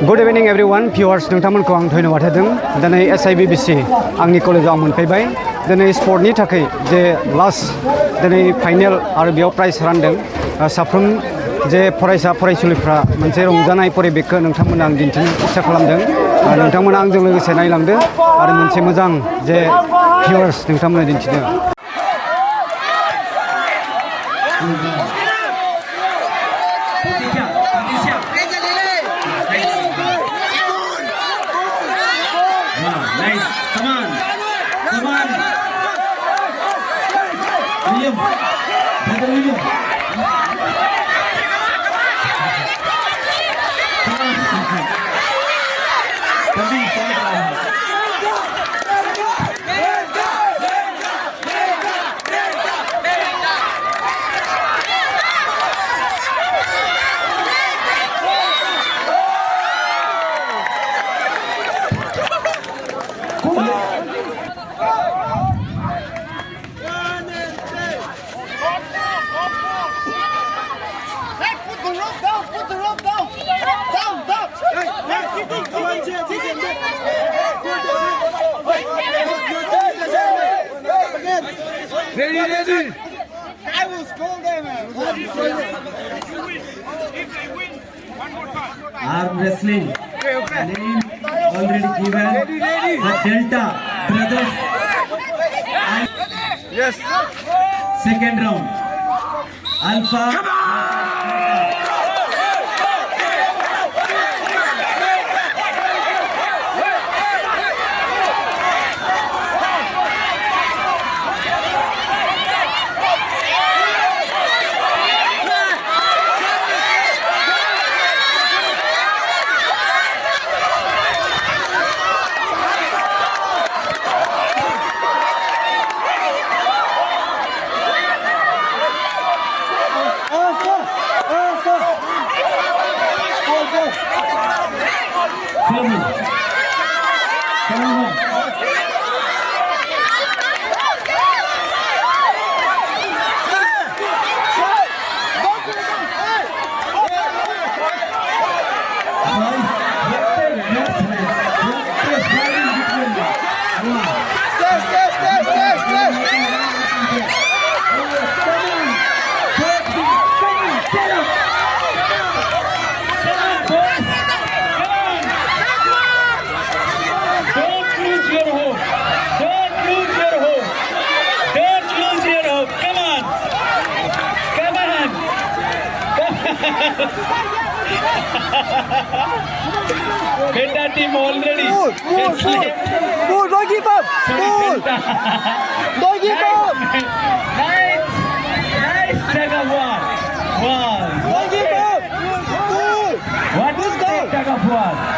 Good evening everyone, viewers नोंथांमोनखौ आं धन्यबाद होदों दिनै SIBBC आंनि कलेजाव मोनफैबाय दिनै स्पर्टनि थाखाय जे लास्ट दिनै फाइनाल आरो बेयाव प्राइज रानदों साफ्रोम जे फरायसा फरायसुलिफ्रा मोनसे रंजानाय परिबेखखौ नोंथांमोननो आं दिन्थिनो इच्छा खालामदों नोंथांमोना आंजों लोगोसे नायलांदो आरो मोनसे मोजां जे viewers नोंथांमोननो दिन्थिदों Ready. I will scold them. Arm wrestling. Name already given. The Delta brothers. Yes. Second round. Alpha. Delta team already. Move, don't give up. Move. Don't give up. Nice tug of war. Wow. Don't give up. Move. What is that tug of war?